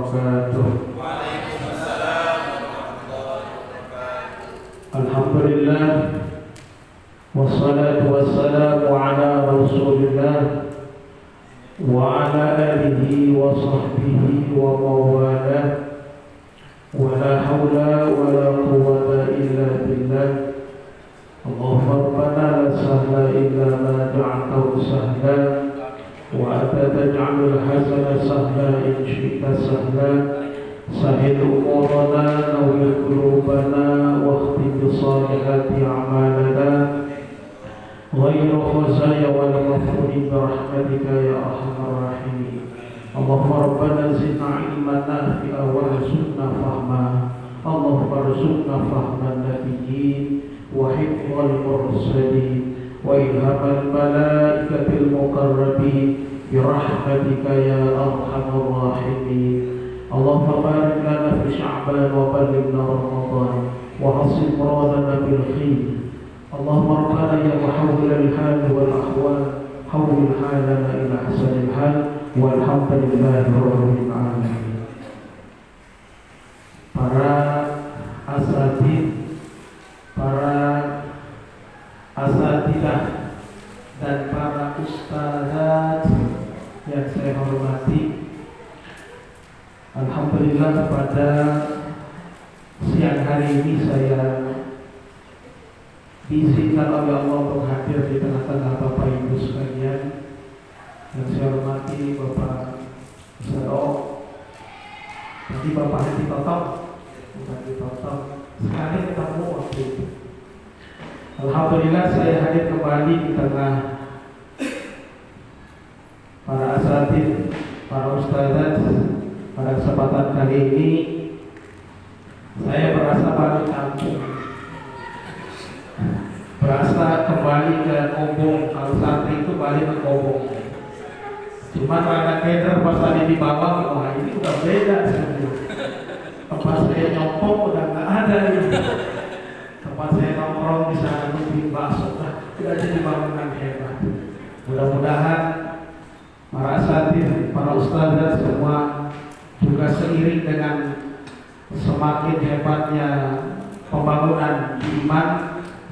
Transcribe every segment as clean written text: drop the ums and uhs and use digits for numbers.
wabarakatuh. Alhamdulillah, wassalatu wassalamu ala rasulillah wa ala alihi wa sahbihi wa mawalah, wa la hawla wa la quwwata illa billah. Allahumma rabbana la sahla illa ma ja'altahu sahla wa anta taj'alul hazana sahla in syi'ta sahla. Sahil umurana nawwir qulubana wakhtim bi salihati a'malana ghayra khuzaya wal mafuni bi rahmatika ya arhamar rahimin. Allahumma rabbana zidna ilman nafi'a warzuqna fahma. Allahumma arzuqna fahman nabiyyin wa hifdzal mursalin wa ilhamal malaikatil muqarrabin bi rahmatika ya arhamar rahimin. Allahumma barik lana fi Sya'ban wa ballighna Ramadan wa hasil muradana bil khair. Allahumma rabbana ya muhawwil al hal wal ahwal hawwil halana ila hasanil hal walhamdulillahi rabbil alamin. Para asatidah dan para ustazat yang saya hormati, alhamdulillah pada siang hari ini saya diizinkan oleh Allah untuk hadir di tengah-tengah Bapak Ibu sekalian. Yang saya hormati Bapak Ustadz, tadi Bapak Haji Totong, bukan ditotong, sekali ketemu waktu itu. Alhamdulillah saya hadir kembali di tengah para asatidz, para ustazat. Pada kesempatan kali ini saya merasa balik kampung, berasa kembali ke Kobong. Kalau santri itu balik ke Kobong. Cuma karena keder pas tadi di bawah, wah ini udah beda sebenarnya. Tempat saya nyopong udah nggak ada ini. Tempat saya nongkrong di sana beli bakso, udah jadi bangunan hebat. Mudah-mudahan para asatidz, para ustazat semua juga seiring dengan semakin hebatnya pembangunan iman,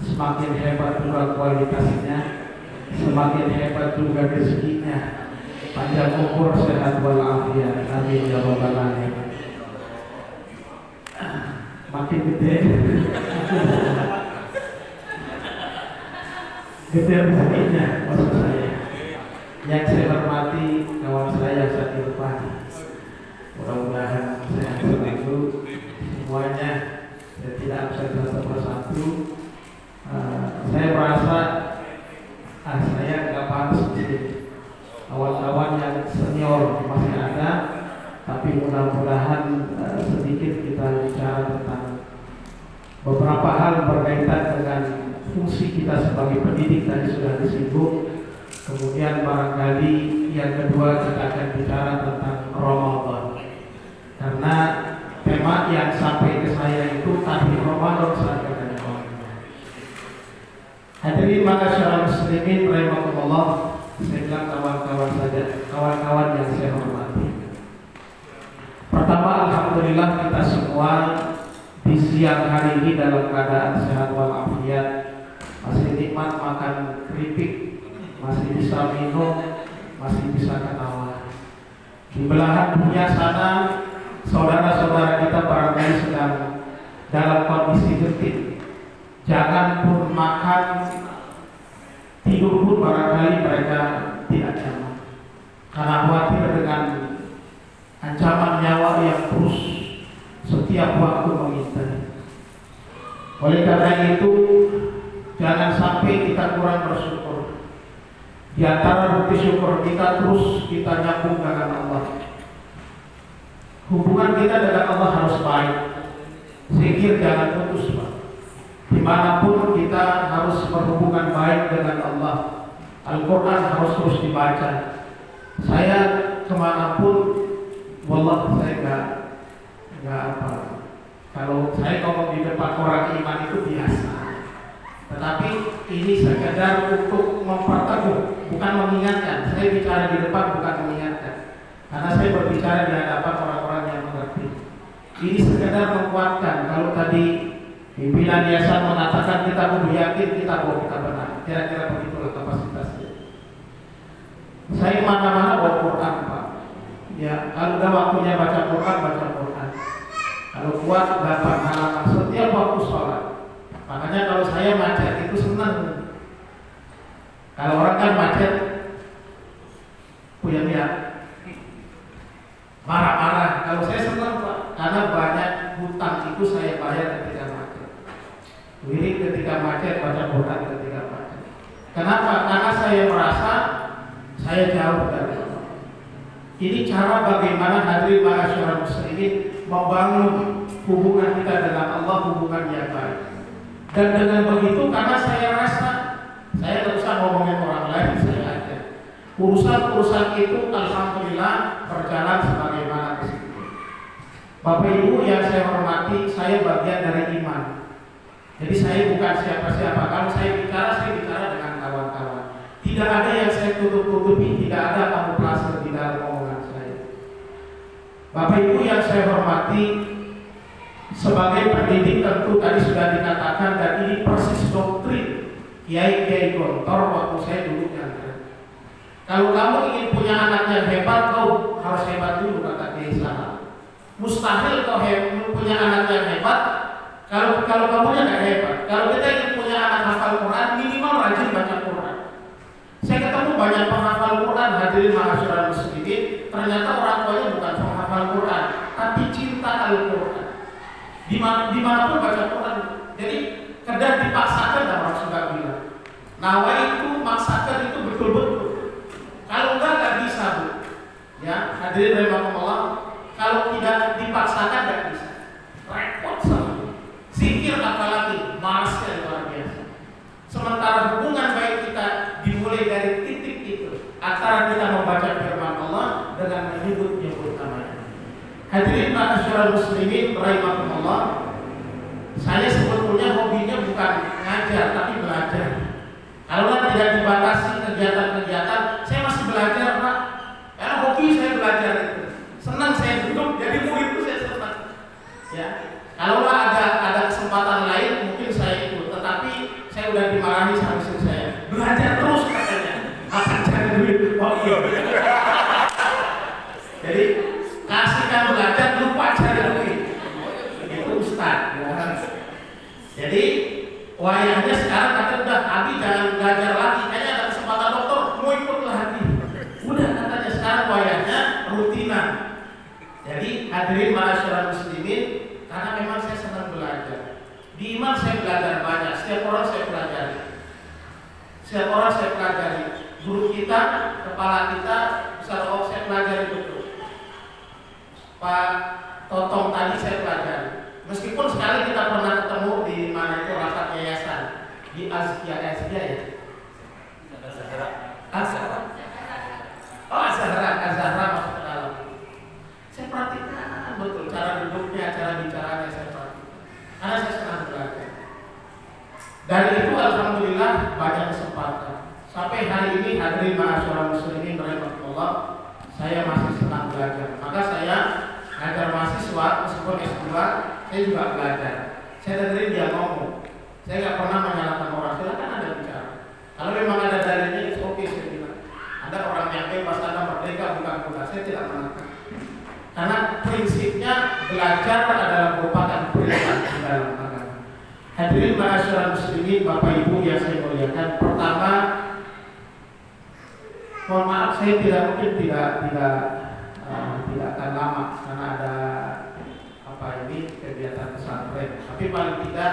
semakin hebat juga kualitasnya, semakin hebat juga rezekinya, panjang umur, sehat walafiat, amin ya rabbal alamin. Makin gede rezekinya maksud saya. Yang saya hormati kawan saya saat di depan, mudah-mudahan sehat selalu semuanya, saya tidak absen satu persatu. Saya merasa saya nggak pantas di sini. Kawan-kawan yang senior masih ada, tapi mudah-mudahan sedikit kita bicara tentang beberapa hal berkaitan dengan fungsi kita sebagai pendidik, tadi sudah disinggung. Kemudian barangkali yang kedua kita akan bicara tentang Ramadan. Karena tema yang sampai ke saya itu tadi Ramadan saja. Hadirin ma'asyiral muslimin rahimakumullah, saya bilang kawan-kawan saja, kawan-kawan yang saya hormati. Pertama, alhamdulillah kita semua di siang hari ini dalam keadaan sehat walafiat, masih nikmat makan keripik, masih bisa minum, masih bisa ketawa. Di belahan dunia sana saudara-saudara kita barangkali sedang dalam kondisi genting. Jangan pun makan, tidur pun barangkali mereka tidak nyaman, karena khawatir dengan ancaman nyawa yang terus setiap waktu mengintai. Oleh karena itu, jangan sampai kita kurang bersyukur. Di antara bukti syukur kita, terus kita nyambung dengan Allah. Hubungan kita dengan Allah harus baik. Zikir jangan putus, Pak. Dimanapun kita harus berhubungan baik dengan Allah. Al-Quran harus terus dibaca. Saya kemanapun, wallah saya nggak apa. Kalau saya ngomong di depan orang iman itu biasa. Tetapi ini sekedar untuk memperteguh, bukan mengingatkan. Saya bicara di depan bukan mengingatkan, karena saya berbicara di hadapan orang-orang yang sekedar menguatkan. Kalau tadi pimpinan yayasan mengatakan kita kudu yakin kita bahwa kita benar, kira-kira begitulah kapasitasnya. Saya mana-mana bawa Quran, Pak. Ya, kalau udah waktunya baca Quran, baca Quran. Kalau kuat dapat halaman setiap waktu sholat. Makanya kalau saya macet itu senang. Kalau orang kan macet, punya niat marah-marah. Kalau saya senang, Pak, karena banyak hutang itu saya bayar ketika macet. Wirid ketika macet, baca Quran ketika macet. Kenapa? Karena saya merasa saya jauh dari Allah. Ini cara bagaimana hadirin ma'asyiral muslimin membangun hubungan kita dengan Allah, hubungan yang baik. Dan dengan begitu, karena saya rasa saya tidak usah ngomongin orang lain, saya aja. Urusan-urusan itu alhamdulillah berjalan sebagaimana mestinya. Bapak Ibu yang saya hormati, saya bagian dari iman. Jadi saya bukan siapa-siapa. Kalau saya bicara dengan kawan-kawan. Tidak ada yang saya tutup-tutupi, tidak ada kamuflase di dalam omongan saya. Bapak Ibu yang saya hormati, sebagai pendidik tentu tadi sudah dikatakan dan ini persis doktrin Kiai Gontor waktu saya dulu nyantren. Kalau kamu ingin punya anak yang hebat, kau harus hebat dulu, kata Kiai Salah. Mustahil kau punya anak yang hebat kalau kamunya nggak hebat. Kalau kita ingin punya anak hafal Quran, minimal rajin baca Quran. Saya ketemu banyak penghafal Quran, hadirin ma'asyiral muslimin, ternyata orang tuanya bukan penghafal Quran, tapi cinta Al-Quran. Dimanapun baca Quran. Jadi kadang dipaksakan, dan orang sudah bilang nawa itu maksakan itu betul-betul. Kalau enggak bisa, Bu. Ya, hadirin rahimakumullah, kalau tidak dipaksakan enggak bisa. Repot sama. Zikir apalagi malasnya luar biasa. Sementara hubungan baik kita dimulai dari titik itu, antara kita membaca firman Allah dengan menyebut-nyebut namanya. Hadirin ma'asyiral muslimin rahimakumullah, saya sebetulnya hobinya bukan ngajar tapi belajar. Kalau tidak dibatasi kegiatan-kegiatan, saya masih belajar, Pak. Karena hobi saya belajar itu. Senang saya duduk, jadi murid itu saya senang. Ya. Kalau ada kesempatan lain mungkin saya ikut, tetapi saya udah dimarahi sama istri saya. Belajar terus katanya. Akan cari duit. Oh iya. Jadi kasihkan belajar, lupa cari duit. Itu Ustaz. Ya. Jadi wayahnya sekarang kata udah Abi jangan belajar lagi. Kayaknya ada kesempatan dokter mau ikut lagi. Udah katanya sekarang wayahnya rutinan. Jadi hadirin ma'asyiral muslimin, karena memang saya senang belajar. Di iman saya belajar banyak. Setiap orang saya pelajari. Setiap orang saya pelajari. Guru kita, kepala kita, Ustaz Allah saya pelajari betul. Pak Totong tadi saya pelajari. Meskipun sekali kita pernah ketemu di mana itu rapat yayasan di Azkia ya. Azhara masuk ke dalam. Saya perhatikan betul cara duduknya, cara bicaranya saya perhatikan. Karena saya senang belajar. Dari itu alhamdulillah banyak kesempatan. Sampai hari ini hadirin ma'asyiral muslimin rahimakumullah, saya masih senang belajar. Maka saya ngajar mahasiswa meskipun S2, saya juga belajar. Saya dengerin dia ngomong. Saya nggak pernah menyalahkan orang. Silakan Anda bicara. Kalau memang ada dalilnya, itu oke saya bilang. Anda orang yang bebas, Anda merdeka, bukan bukan. Saya tidak menekan. Karena prinsipnya belajar adalah merupakan perintah di dalam agama. Hadirin ma'asyiral muslimin, Bapak Ibu yang saya muliakan. Pertama, mohon maaf saya tidak akan lama karena ada kegiatan pesantren. Tapi paling tidak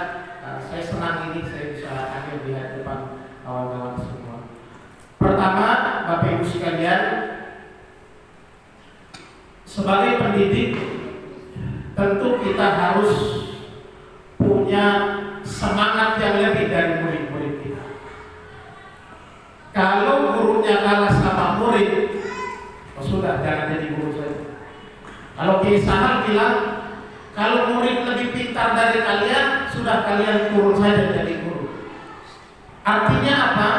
saya senang ini saya bisa hadir di hadapan kawan-kawan semua. Pertama, Bapak Ibu sekalian, sebagai pendidik tentu kita harus punya semangat yang lebih dari murid-murid kita. Kalau gurunya kalah sama murid, sudah jangan jadi guru saja. Kalau Kiai Sahal bilang, kalau murid lebih pintar dari kalian, sudah kalian turun saja jadi guru. Artinya apa?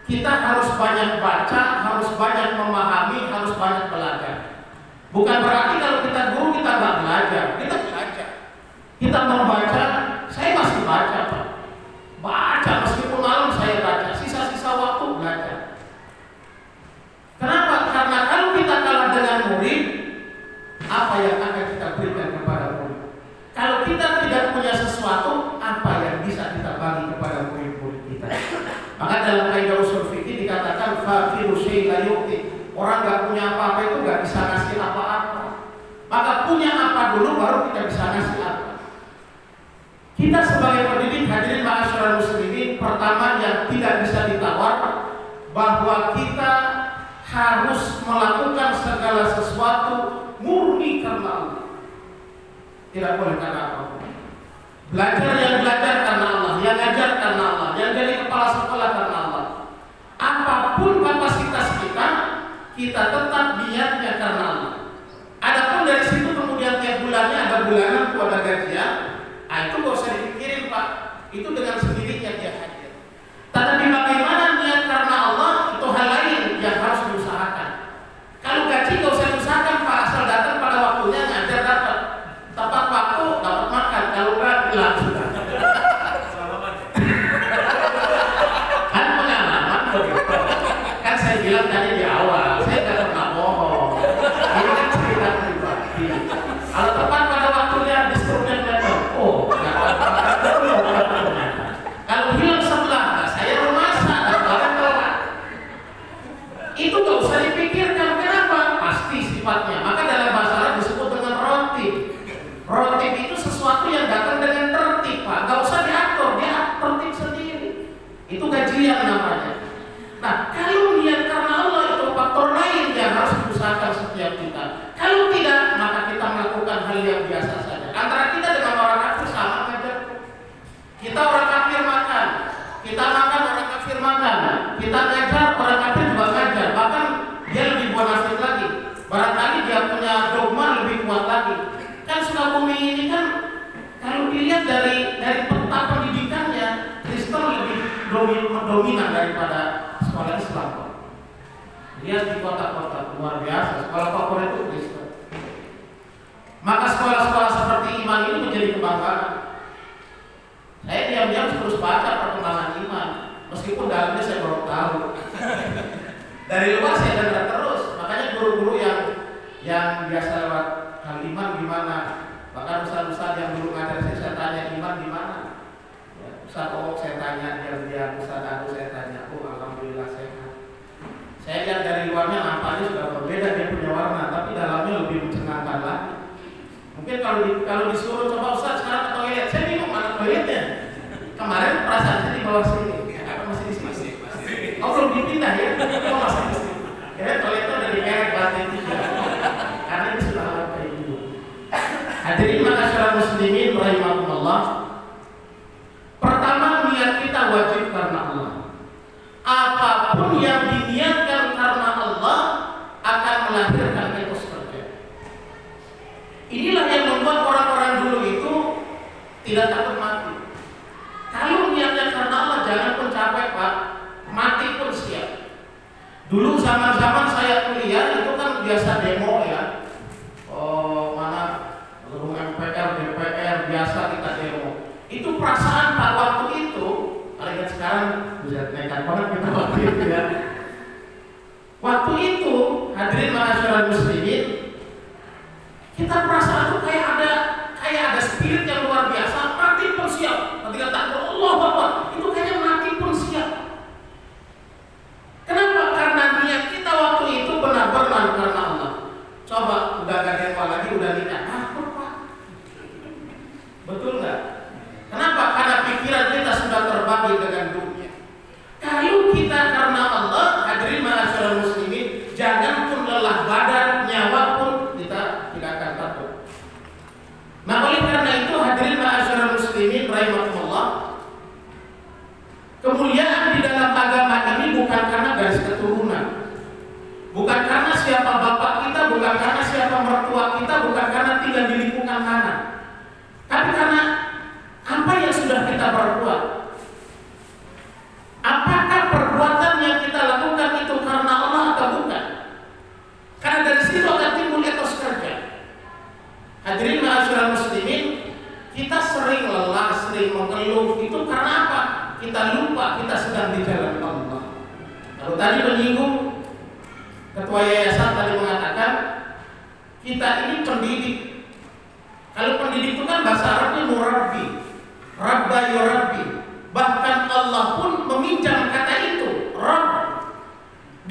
Kita harus banyak baca, harus banyak memahami, harus banyak belajar. Bukan berarti kalau kita guru kita nggak belajar, kita belajar. yang akan kita berikan kepada murid. Kalau kita tidak punya sesuatu, apa yang bisa kita bagi kepada murid-murid kita? Maka dalam kaidah usul fikih dikatakan faqiru syai' la yu'ti. Orang nggak punya apa-apa itu nggak bisa ngasih apa-apa. Maka punya apa dulu baru kita bisa ngasih apa. Kita sebagai pendidik, hadirin ma'asyiral muslimin, pertama yang tidak bisa ditawar bahwa kita harus melakukan segala sesuatu murni karena Allah. Tidak boleh karena apapun. Belajar karena Allah, yang ngajar karena Allah, yang jadi kepala sekolah karena Allah. Apapun kapasitas kita tetap niatnya karena Allah. Adapun dari situ kemudian tiap bulannya ada bulanan, ada gajian, itu gak usah dipikirin Pak. Itu dengan sendirinya dia hadir. Tetapi bagaimana niat karena Allah itu hal lain yang harus diusahakan. Kalau gaji gak usah diusahakan Pak, asal datang pada waktunya, ngajar dapat. Tepat waktu dapat makan. Kalau enggak hilang sudah. Kan pengalaman begitu. Kan saya bilang tadi di awal, saya nggak pernah bohong. Ini kan cerita pribadi. Kalau tepat pada waktunya distruknya kelihatan. Oh, kalau hilang sebelah, saya memasak dan barang lewat. Itu nggak usah dipikirkan. Kenapa? Pasti sifatnya. Maka dalam bahasa Arab disebut dengan roti. Roti itu sesuatu yang datang dengan tertib, Pak. Nggak usah diatur, dia tertib sendiri. Itu gajian namanya. Nah, kalau niat karena Allah itu faktor lain yang harus diusahakan setiap kita. Kalau tidak, maka kita melakukan hal yang biasa saja. Antara kita dengan orang kafir sama saja. Kita orang kafir makan, kita makan orang kafir makan, kita ngajar orang kafir juga ngajar. Bahkan dia lebih bonafit lagi. Barangkali dia punya dogma lebih kuat lagi. Kan Sukabumi ini kan kalau dilihat dari peta pendidikannya, Kristen lebih dominan daripada sekolah Islam. Lihat di kota-kota luar biasa, sekolah favorit itu Kristen. Maka sekolah-sekolah seperti iman ini menjadi kebanggaan. Saya diam-diam terus baca perkembangan iman, meskipun dalamnya saya baru tahu. Dari luar saya dengar terus, makanya guru-guru yang biasa lewat hal iman gimana. Bahkan ustaz-ustaz yang dulu ngajar saya tanya iman gimana. Ustaz saya tanya, dia Ustaz aku saya tanya, oh alhamdulillah sehat. Saya lihat dari luarnya nampaknya sudah berbeda, dia punya warna, tapi dalamnya lebih mencengangkan lagi. Mungkin kalau disuruh coba Ustaz sekarang ke toilet, saya bingung mana toiletnya. Kemarin perasaan saya di bawah sini, apa masih di sini? Oh belum dipindah ya? Oh masih di sini. Kira toiletnya udah dikerek lantai 3. Karena ini sudah alat kayak gitu. Hadirin ma'asyiral muslimin rahimakumullah. Pertama, niat kita wajib karena Allah. Apapun yang diniatkan karena Allah akan melahirkan etos kerja. Inilah yang membuat orang-orang dulu itu tidak takut mati. Kalau niatnya karena Allah, jangan pun capek Pak, mati pun siap. Dulu zaman-zaman saya kuliah itu kan biasa demo ya. Gedung MPR, DPR biasa kita demo. Itu perasaan Pak waktu itu, paling sekarang bisa naikkan banget kita waktu itu ya. Waktu itu hadirin ma'asyiral muslimin, kita perasaan itu kayak ada spirit yang luar biasa. Mati pun siap. Ketika takbir Allah Akbar, itu kayaknya mati pun siap. Kenapa? Karena niat kita waktu itu benar-benar karena Allah. Coba udah gak demo lagi, udah nikah. Betul nggak? Kenapa? Karena pikiran kita sudah terbagi dengan dunia. Kalau kita karena Allah, hadirin ma'asyiral muslimin, jangan pun lelah badan, nyawa pun kita tidak akan takut. Nah oleh karena itu hadirin ma'asyiral muslimin rahimakumullah, kemuliaan di dalam agama ini bukan karena garis keturunan, bukan karena siapa bapak kita, bukan karena siapa mertua kita, bukan karena tinggal di lingkungan mana. Tapi karena apa yang sudah kita perbuat. Apakah perbuatan yang kita lakukan itu karena Allah atau bukan? Karena dari situ akan timbul etos kerja. Hadirin ma'asyiral muslimin, kita sering lelah, sering mengeluh, itu karena apa? Kita lupa kita sedang di jalan Allah. Kalau tadi menyinggung, ketua yayasan tadi mengatakan Kita ini pendidik. Kalau pendidik itu kan bahasa Arabnya murabbi, rabba yurabbi. Bahkan Allah pun meminjam kata itu, Rabb.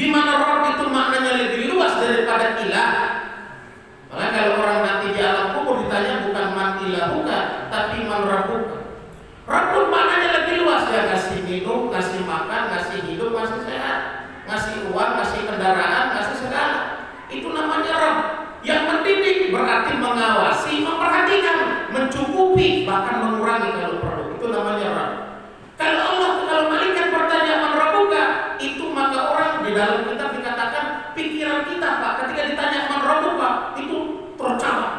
Di mana Rabb itu maknanya lebih luas daripada ilah. Maka kalau orang nanti di alam kubur ditanya bukan man ilahuka, tapi man rabbuka. Rabb pun maknanya lebih luas, ya ngasih minum, ngasih makan, ngasih hidup, ngasih sehat, ngasih uang, ngasih kendaraan, ngasih segala. Itu namanya Rabb. Yang mendidik berarti mengawasi, memperhatikan, mencukupi, bahkan mengurangi kalau perlu. Itu namanya Rabb. Kalau Allah, kalau malaikat bertanya man rabbuka, itu maka orang di dalam kitab dikatakan pikiran kita Pak ketika ditanya man rabbuka itu tercatat.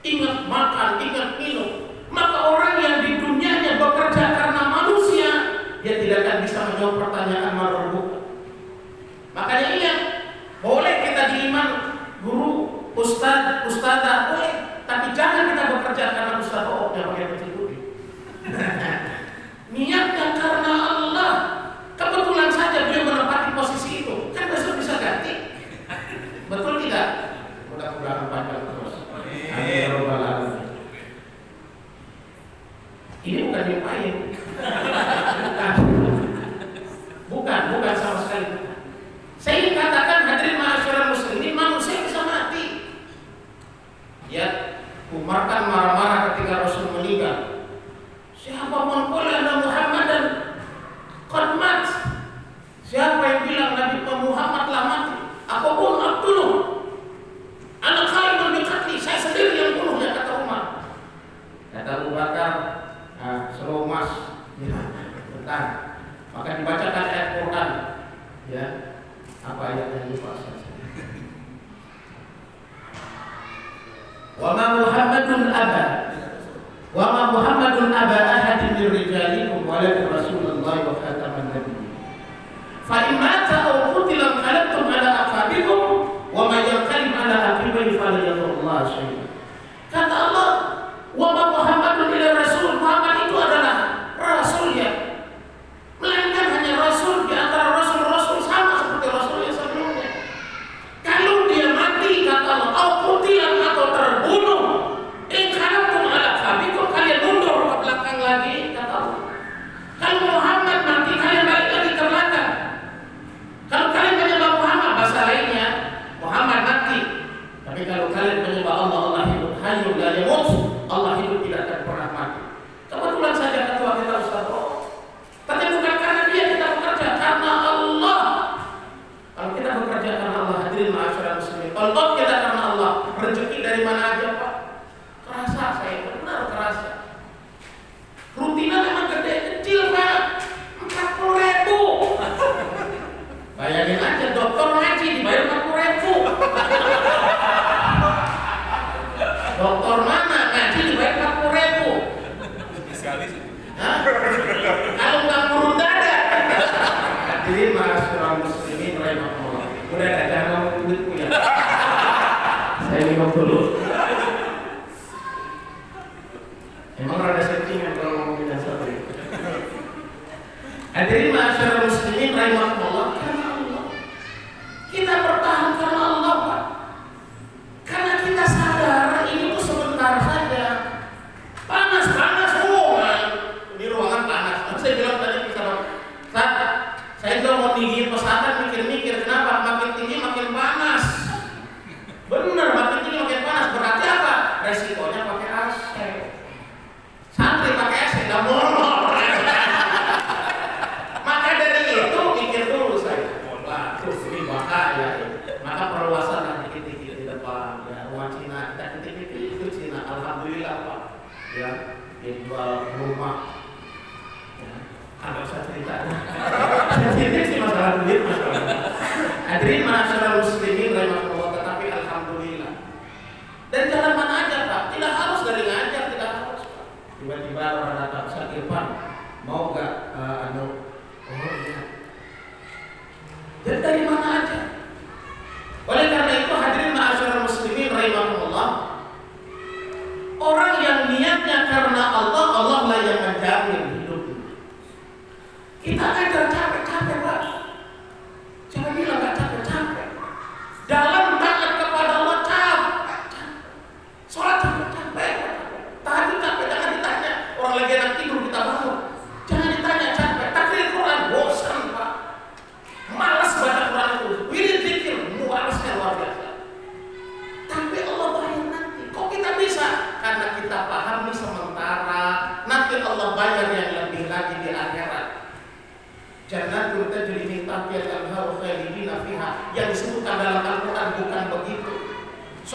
Ingat makan, ingat minum. Maka orang yang di dunianya bekerja karena manusia, dia tidak akan bisa menjawab pertanyaan man rabbuka. Makanya ingat, boleh kita diiman guru, ustaz, ustazah, boleh, tapi jangan kita bekerja karena ustaz yang pakai kecil budi. Niatnya karena Allah. Kebetulan saja beliau menempati posisi itu, kan besok bisa ganti. Betul tidak? Mudah-mudahan panjang terus. Amin rabbal alamin. Ini bukan nyumpain. Bukan sama sekali bukan. Saya ingin katakan hadirin ma'asyiral muslimin, manusia bisa mati. Ya, Umar kan marah-marah ketika Rasul meninggal. Siapa mengqala anna Muhammadan qad mat? Siapa yang bilang Nabi Muhammad telah mati? Aku pun Abdullah. Anak kalian mendekati, saya sendiri yang bunuhnya, kata Umar. Kata Abu Bakar, slow mas, ya, bentar. Maka dibacakan ayat Quran, ya, apa ayatnya lupa saya. Wa ma Muhammadun aba ahadin min rijalikum walakin Rasulullah wa khataman nabiyyin. Fa in mata aw qutila qalabtum ala aqabikum wa may yanqalib ala aqibihi fala yadurullah syai'an. Kata Allah, wa ma Muhammadun illa rasul. Muhammad itu adalah rasul ya. Melainkan hanya rasul di antara rasul-rasul sama seperti rasul yang sebelumnya. Kalau dia mati, kata Allah, aw qutila atau terbunuh, in qalabtum ala aqabikum, kalian mundur ke belakang lagi, kata Allah. Kalau Muhammad mati, kalian balik lagi ke belakang. Kalau kalian menyembah Muhammad, bahasa lainnya Muhammad mati. Tapi kalau kalian menyembah Allah, Allah hidup, hayyul la yamut, Allah hidup tidak akan pernah mati. Kebetulan saja ketua kita Ustaz tapi bukan karena dia kita bekerja, karena Allah. Kalau kita bekerja karena Allah, hadirin ma'asyiral muslimin, kalau kita karena Allah, rezeki dari mana aja Pak? Kerasa, saya benar kerasa. Rutinan memang gede kecil Pak, 40.000. Bayangin aja dokter ngaji dibayar 40.000. Dokter mana ngaji dibayar 40.000? Spesialis. Kalau nggak murun dada. Hadirin ma'asyiral muslimin rahimahullah. Udah ada jangan duitku ya. Saya minum dulu. Emang rada settingan kalau ngomongin yang satu itu. Hadirin ma'asyiral muslimin rahimahullah. Kita bertahan karena Allah Pak. Karena kita sadar ini tuh sebentar saja. Panas, di ruangan panas. Saya bilang tadi saya juga mau tinggi pesantren, mikir-mikir kenapa makin tinggi makin panas. Bener, makin tinggi makin panas. Berarti apa? Resikonya pakai AC. Santri pakai AC nggak molor. Maka dari itu mikir dulu saya. Waduh, ini bahaya. Maka perluasan dikit-dikit di depan. Ya, rumah Cina kita dikit-dikit itu Cina. Alhamdulillah Pak. Ya, dijual rumah. Agak usah cerita. Ini sih masalah duit masalah. Hadirin ma'asyiral muslimin rahimahullah, tetapi alhamdulillah. Dan jalan mana aja Pak? Tidak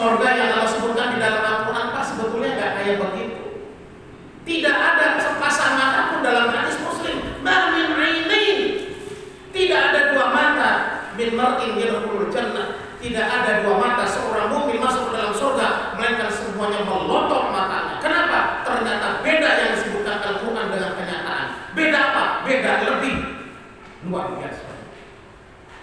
Surga yang Allah sebutkan di dalam Al-Quran Pak sebetulnya nggak kayak begitu. Tidak ada sepasang mata pun dalam hadis Muslim. Ma min ainain. Tidak ada dua mata min mar'in yadkhulul jannah. Tidak ada dua mata seorang mukmin masuk ke dalam surga melainkan semuanya melotot matanya. Kenapa? Ternyata beda yang disebutkan Al-Quran dengan kenyataan. Beda apa? Beda lebih luar biasa.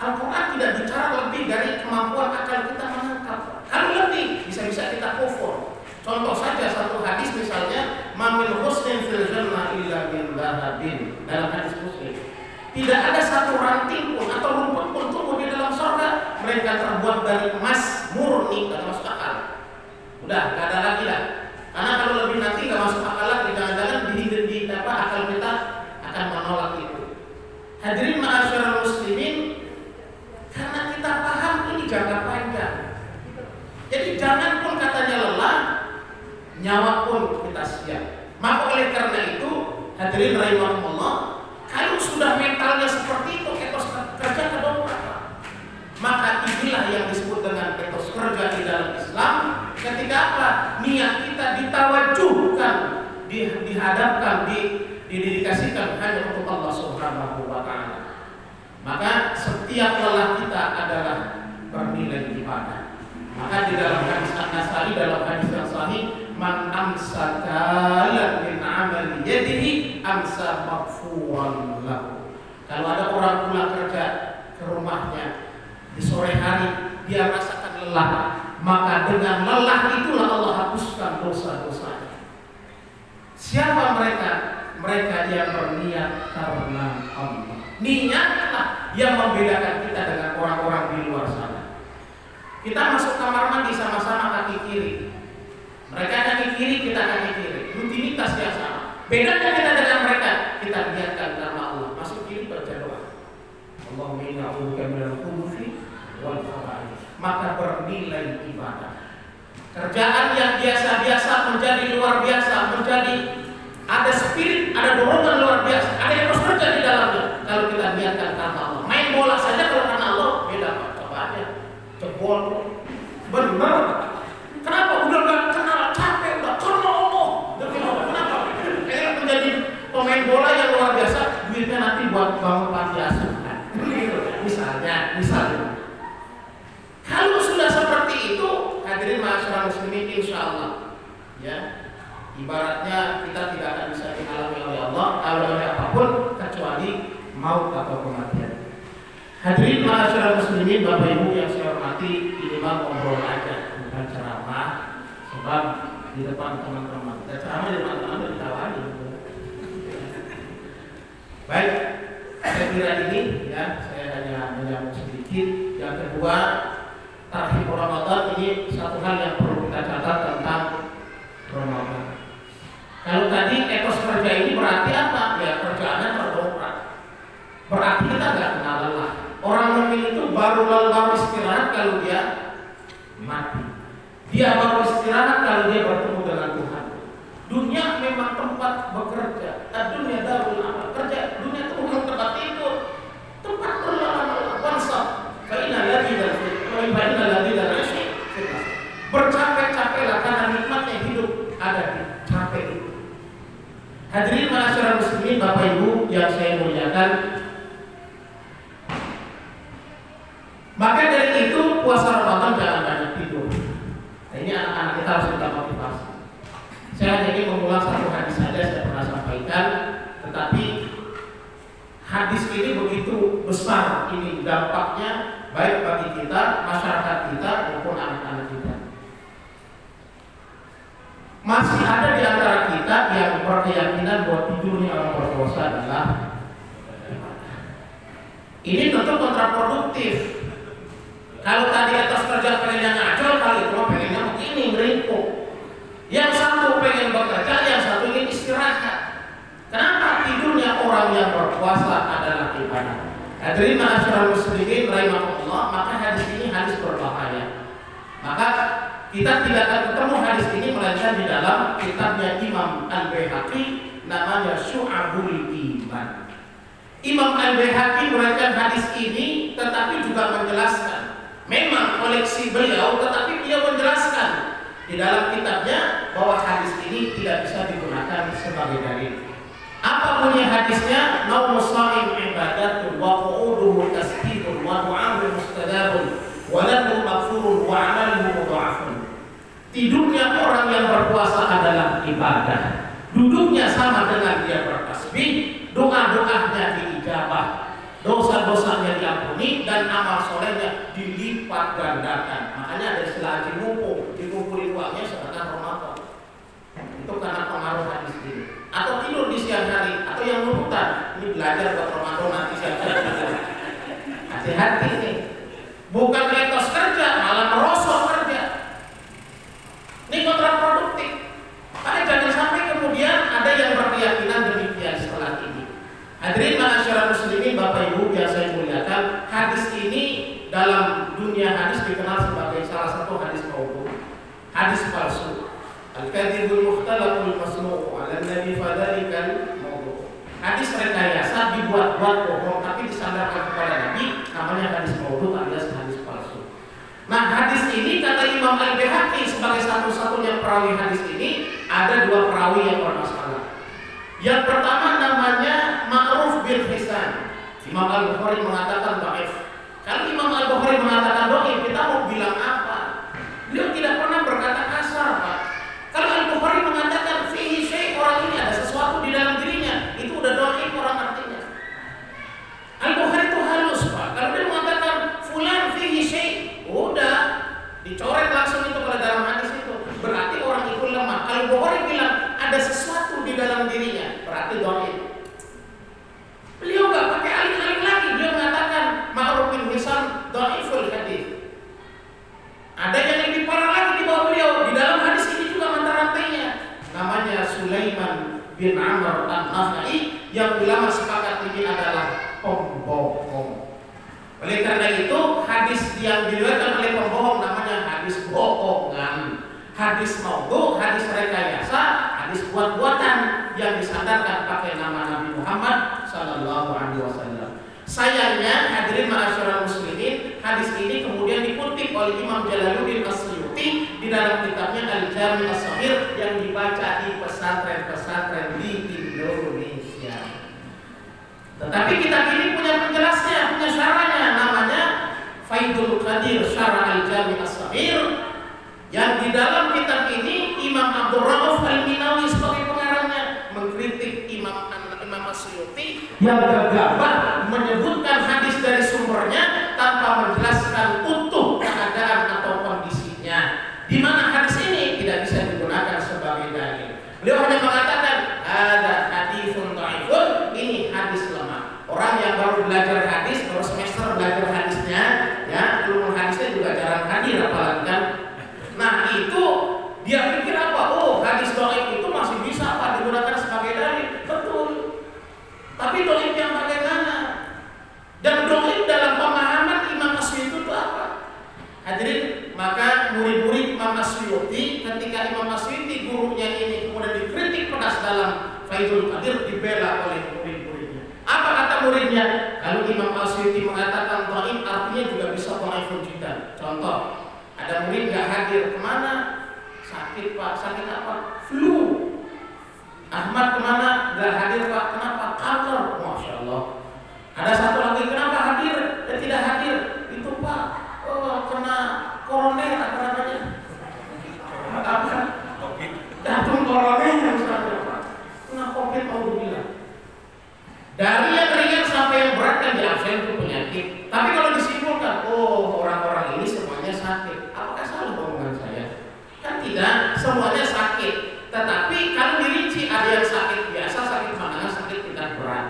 Al-Quran tidak bicara lebih dari kemampuan akal kita menangkap. Kalau lebih bisa-bisa kita kufur. Contoh saja satu hadis misalnya, mamil husnin fil jannah illa min dhahabin, dalam hadis Muslim. Tidak ada satu ranting pun atau rumput pun tumbuh di dalam surga mereka terbuat dari emas murni, dan masuk akal. Udah, gak ada lagi lah. Karena kalau lebih nanti gak masuk akal lagi, jangan-jangan di akal kita akan menolak itu. Hadirin ma'asyiral muslimin, karena kita paham ini jangka panjang. Jadi jangan pun katanya lelah, nyawa pun kita siap. Maka oleh karena itu, hadirin rahimahumullah, kalau sudah mentalnya seperti itu, etos kerja kedokteran, maka inilah yang disebut dengan etos kerja di dalam Islam. Ketika apa? Niat kita ditawajuhkan, dihadapkan, didedikasikan hanya untuk Allah Subhanahu wa Ta'ala. Maka setiap lelah kita adalah bernilai ibadah. Maka di dalam hadis An-Nasai, dalam hadis yang sahih, man amsaka min amali yadihi amsa maghfuran lahu. Kalau ada orang pulang kerja ke rumahnya di sore hari, dia merasakan lelah, maka dengan lelah itulah Allah hapuskan dosa-dosanya. Siapa mereka? Mereka yang berniat karena Allah. Niatlah yang membedakan kita dengan orang-orang di luar sana. Kita masuk kamar mandi sama-sama kaki kiri. Mereka kaki kiri, kita kaki kiri. Rutinitas yang sama. Bedanya kita dengan mereka, kita niatkan karena Allah. Masuk kiri baca doa. Allahumma inni a'udzubika minal khubuthi wal khaba'ith. Maka bernilai ibadah. Kerjaan yang biasa-biasa menjadi luar biasa, menjadi ada spirit, ada dorongan luar biasa, ada yang harus kerja di dalamnya. Kalau kita niatkan karena Allah. Main bola saja kalau karena Allah beda Pak. Coba aja. Jebol. Benar. Kenapa? Udah gak kenal, capek, udah karena Allah. Kenapa? Kayaknya menjadi pemain bola yang luar biasa, duitnya nanti buat bangun panti asuhan. Misalnya. Kalau sudah seperti itu, hadirin ma'asyiral muslimin, insyaallah ya, ibaratnya kita tidak akan bisa dihalangi oleh Allah oleh apapun kecuali maut atau kematian. Hadirin ma'asyiral muslimin, Bapak Ibu yang saya hormati, ini mah ngobrol aja, bukan ceramah. Sebab di depan teman-teman, ceramah di depan teman-teman ditawari. Baik, saya kira ini ya, saya hanya menyambung sedikit. Yang kedua, tarhib Ramadan ini satu hal yang perlu kita catat tentang Ramadan. Kalau tadi etos kerja ini berarti apa? Ya kerjaannya terdongkrak. Berarti kita nggak kenal lelah. Orang mukmin itu baru istirahat kalau dia mati. Dia baru istirahat kalau dia bertemu dengan Tuhan. Dunia memang tempat bekerja. Dunia darul amal. Kerja dunia itu bukan tempat tidur, tempat berlelah-lelah. Bangsa. Karena lagi dan bercapek-capeklah karena nikmatnya hidup ada di capek itu. Hadirin ma'asyiral muslimin, Bapak Ibu yang saya muliakan, maka dari itu puasa Ramadan jangan banyak tidur. Nah, ini anak-anak kita harus kita motivasi. Saya hanya ingin mengulang satu hadis saja, saya pernah sampaikan, tetapi hadis ini begitu besar ini dampaknya baik bagi kita, masyarakat kita maupun anak-anak kita. Masih ada di antara kita yang berkeyakinan bahwa tidurnya orang berpuasa adalah ini tentu kontraproduktif. Kalau tadi atas kerja pengennya ngajol, kali itu pengennya begini, meringkuk. Yang satu pengen bekerja, yang satu ingin istirahat. Kenapa? Tidurnya orang yang berpuasa adalah ibadah. Hadirin ma'asyiral muslimin rahimahullah, maka hadis ini hadis berbahaya. Maka kita tidak akan ketemu hadis ini melainkan di dalam kitabnya Imam Al-Baihaqi, namanya Syu'abul Iman. Imam Al-Baihaqi meriwayatkan hadis ini tetapi juga menjelaskan memang koleksi beliau, tetapi beliau menjelaskan di dalam kitabnya bahwa hadis ini tidak bisa digunakan sebagai dalil. Apa bunyi hadisnya? Naumus sha'im ibadatun wa qu'uduhu tasbihun wa du'a'uhu mustajabun wa lahu maghfurun wa 'amaluhu mudha'afun. Tidurnya orang yang berpuasa adalah ibadah. Duduknya sama dengan dia bertasbih, doa-doanya diijabah, dosa-dosanya diampuni, dan amal solehnya dilipat gandakan. Makanya ada istilah haji mumpung, dikumpulin uangnya sedangkan Ramadan. Itu karena pengaruh hadis ini. Atau tidur di siang hari, atau yang nurutan, ini belajar buat Ramadan nanti siang hari. Hati-hati nih, bukan etos kerja, malah merosot kerja. Ini kontraproduktif. Maka jangan sampai kemudian ada yang berkeyakinan demikian setelah ini. Hadirin ma'asyiral muslimin, Bapak Ibu yang saya muliakan, hadis ini dalam dunia hadis dikenal sebagai salah satu hadis maudhu, hadis palsu. Al-kadzibul mukhtalaqul masnu'u 'ala an-nabi fadzalikal maudhu. Hadis rekayasa dibuat-buat bohong tapi disandarkan kepada Nabi, namanya hadis maudhu alias hadis palsu. Nah, hadis ini kata Imam Al-Baihaqi sebagai satu-satunya perawi hadis ini, ada dua perawi yang bermasalah. Yang pertama namanya Ma'ruf bin Hisan. Imam Al-Bukhari mengatakan dhaif. Kalau Imam Al-Bukhari mengatakan dhaif, kita mau bilang apa? Beliau tidak pernah berkata kasar, Pak. Kalau Al-Bukhari mengatakan fihi syai', orang ini ada sesuatu di dalam dirinya, itu udah dhaif orang artinya. Al-Bukhari itu halus, Pak. Kalau dia mengatakan fulan fihi syai', udah dicoret langsung itu pada dalam hadis itu, berarti orang itu lemah. Kalau Bukhari bilang ada sesuatu di dalam dirinya, berarti dhaif. Beliau nggak pakai alih-alih lagi, beliau mengatakan Ma'ruf bin Hisan dhaiful hadis. Ada yang lebih parah lagi di bawah beliau, di dalam hadis ini juga mata rantainya, namanya Sulaiman bin Amr an-Nakhai, yang ulama sepakat ini adalah pembohong. Oleh karena itu, hadis yang diriwayatkan oleh pembohong namanya hadis bohongan, hadis maudhu, hadis rekayasa, hadis buat-buatan yang disandarkan pakai nama Nabi Muhammad sallallahu alaihi wasallam. Sayangnya, hadirin ma'asyiral muslimin, hadis ini kemudian dikutip oleh Imam Jalaluddin As-Suyuti di dalam kitabnya Al-Jami' As-Shaghir yang dibaca di pesantren-pesantren di Indonesia. Tetapi kitab ini punya penjelasnya, punya syarahnya, namanya Faidul Qadir Syarah Al-Jami' As-Shaghir, yang di dalam kitab ini Imam Abdul Rauf Al-Minawi sebagai pengarangnya mengkritik Imam As-Suyuti yang gegabah menyebutkan hadis dari sumbernya tanpa menjelaskan utuh keadaan atau kondisinya, di mana hadis ini tidak bisa digunakan sebagai dalil. Beliau hanya mengatakan ada haditsun dhaifun, ini hadis lemah. Orang yang baru belajar hadis, baru semester belajar hadisnya, ya, ulumul hadisnya juga jarang hadir apalagi kan. Nah, itu dia pikir apa? Oh, hadis dhaif itu masih bisa apa digunakan sebagai dalil. Betul. Tapi dhaif yang bagaimana? Dan dhaif dalam pemahaman Imam As-Suyuti itu apa? Hadirin, maka murid-murid Imam As-Suyuti ketika Imam As-Suyuti gurunya ini kemudian dikritik pedas dalam Faidul Qadir, dibela oleh murid-muridnya. Apa kata muridnya? Kalau Imam As-Suyuti mengatakan dhaif, artinya juga bisa dhaifun jiddan. Contoh, ada murid nggak hadir, kemana? Sakit Pak, sakit apa? Flu. Ahmad kemana? Nggak hadir Pak, kenapa? Kanker. Masya Allah. Ada satu lagi, kenapa hadir? Dan tidak hadir. Itu Pak, kena koroner, apa namanya? Apa? Jantung koroner misalnya Pak. Kena COVID, mau bilang. Dari yang ringan sampai yang berat kan diabsen itu penyakit. Tapi kalau disimpulkan, oh orang-orang ini semuanya sakit. Apakah salah omongan saya? Kan tidak, semuanya sakit. Tetapi kalau dirinci, ada yang sakit biasa, sakit menengah, sakit tingkat berat.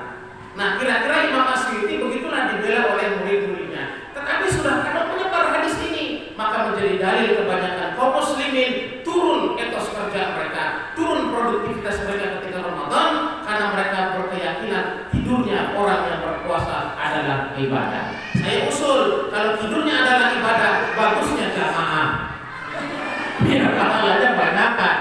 Nah, kira-kira Imam As-Suyuti begitulah dibela oleh murid-muridnya. Tetapi sudah kadang menyebar hadis ini, maka menjadi dalil kebanyakan kaum muslimin turun etos kerja mereka, turun produktivitas mereka ketika Ramadan, karena mereka berkeyakinan tidurnya orang yang berpuasa adalah ibadah. Saya usul, kalau tidurnya adalah ibadah, bagusnya jamaah. Biar pahalanya banyak kan.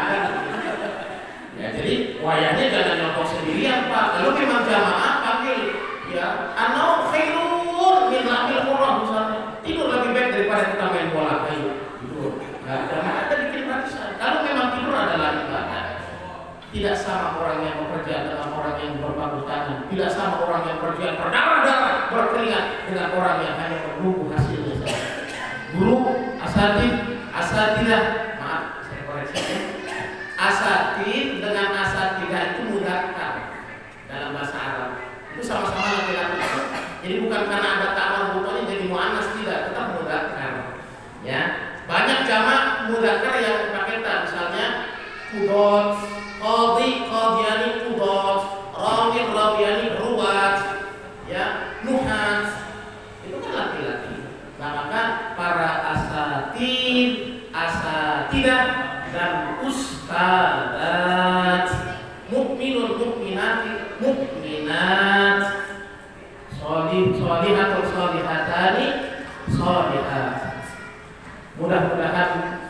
Tidak sama orang yang bekerja dengan orang yang berpangku tangan. Tidak sama orang yang bekerja berdarah-darah, berkeringat dengan orang yang hanya menunggu hasilnya saja. Guru, asatidah, maaf saya koreksi ya. Asatid dengan asatidah itu mudzakkar dalam bahasa Arab. Itu sama-sama laki-laki. Jadi bukan karena ada ta'awun bukannya jadi muannas, tidak, tetap mudzakkar. Ya. Banyak jamak mudzakkar yang pakai ta, misalnya qudot, qadhi, qadiyani, qudot, rawi, rawiyani, ruwat, ya, nuhas. Itu kan laki-laki. Nah, maka para asatidah dan ustadzat, mukminun mukminati, mukminat, sholihatun sholihatani, sholihat. Mudah-mudahan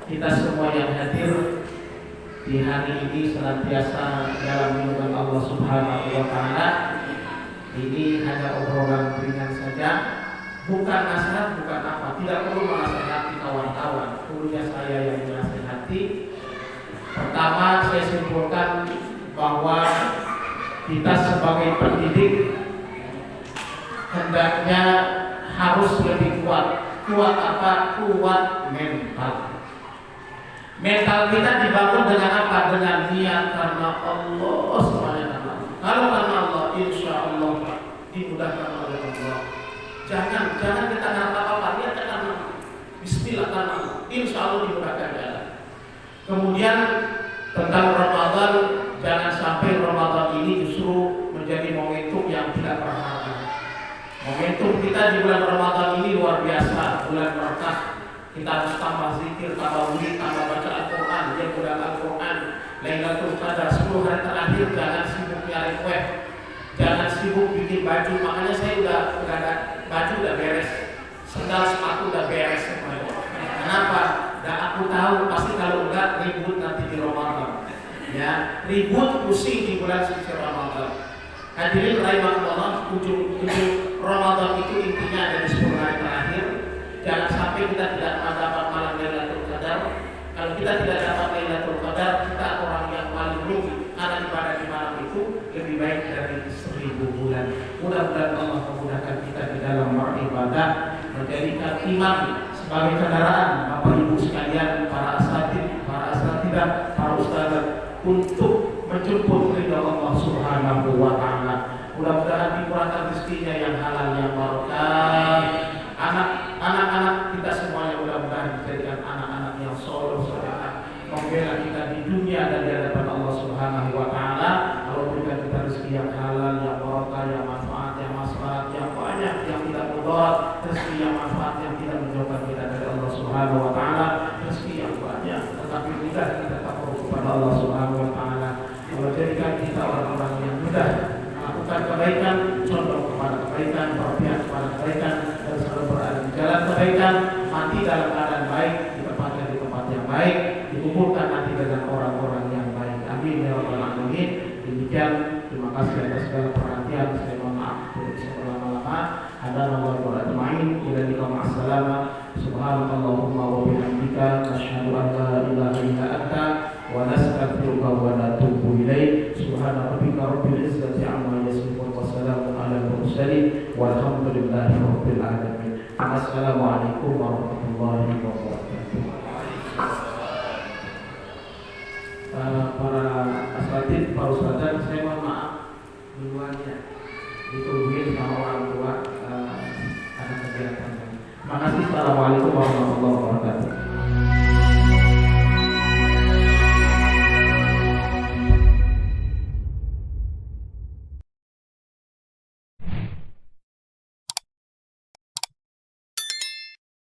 kita semua yang hadir di hari ini senantiasa dalam lindungan Allah Subhanahu wa Ta'ala. Ini hanya obrolan ringan saja, bukan nasihat, bukan apa. Tidak perlu menasihati kawan-kawan. Dulunya saya yang menasihati. Pertama, saya simpulkan bahwa kita sebagai pendidik hendaknya harus lebih kuat. Kuat apa? Kuat mental. Mental kita dibangun dengan apa? Dengan niat karena Allah, semuanya karena Allah. Kalau karena Allah, insya Allah dimudahkan oleh Allah. Jangan kita ngarep apa-apa, niat karena Bismillah karena Allah, insya Allah dimudahkan jalan. Kemudian tentang Ramadan, jangan sampai Ramadan ini justru menjadi momentum yang tidak berharga. Momentum kita di bulan Ramadan ini luar biasa, bulan berkah. Kita harus tambah zikir, tambah wudhu, tambah baca Al-Quran, dia bulan Al-Quran, Lailatul Qadar, 10 hari terakhir. Jangan sibuk nyari kue, jangan sibuk bikin baju. Makanya saya udah ada baju udah beres, sendal sepatu udah beres semuanya. Kenapa? Dan aku tahu pasti kalau enggak ribut nanti di Ramadan. Ya, ribut pusing di bulan suci Ramadan. Hadirin rahimakumullah, ujung Ramadan itu intinya ada di 10 hari terakhir. Jangan sampai kita tidak mendapat malam Lailatul Qadar. Kalau kita tidak dapat Lailatul Qadar, kita orang yang paling rugi, karena ibadah di malam itu lebih baik dari 1000 bulan. Mudah-mudahan Allah memudahkan kita di dalam beribadah, menjadikan iman sebagai kendaraan Bapak Ibu sekalian, para asatidah, para ustadzah, untuk menjemput ridha Allah Subhanahu wa Ta'ala. Mudah-mudahan dikurangkan rezekinya yang halal, yang barokah. Anak-anak kita semuanya mudah-mudahan dijadikan anak-anak yang soleh, membela kita di dunia dan di hadapan Allah Subhanahu wa Ta'ala. Allah berikan kita rezeki yang halal, yang barokah, yang manfaat, yang maslahat, yang banyak, yang tidak mudarat, rezeki yang manfaat, yang tidak menjauhkan kita dari Allah Subhanahu wa Ta'ala, rezeki yang banyak tetapi mudah kita takut kepada Allah Subhanahu wa Ta'ala. Allah jadikan kita orang-orang yang mudah melakukan kebaikan, condong kepada kebaikan, berpihak kepada kebaikan, dan selalu berada di jalan kebaikan, mati dalam keadaan baik, ditempatkan di tempat yang baik, dikumpulkan nanti dengan orang-orang yang baik. Amin ya rabbal alamin. Demikian, terima kasih atas segala perhatian. Saya mohon maaf tidak bisa berlama-lama. Ada nomor berajmain. Ila liqa ma'assalama. Subhanallahumma wa bihamdika, asyhadu an la ilaha illa anta, wa nastaghfiruka wa natubu ilaik. Subhana rabbika rabbil izzati amma yasifun, wa salamun alal mursalin, walhamdulillahi rabbil alamin. Assalamualaikum warahmatullahi wabarakatuh. Para asatid, para ustadzah, saya mohon maaf duluannya, ditungguin sama orang tua, ada kegiatan. Terima kasih. Assalamualaikum warahmatullahi wabarakatuh.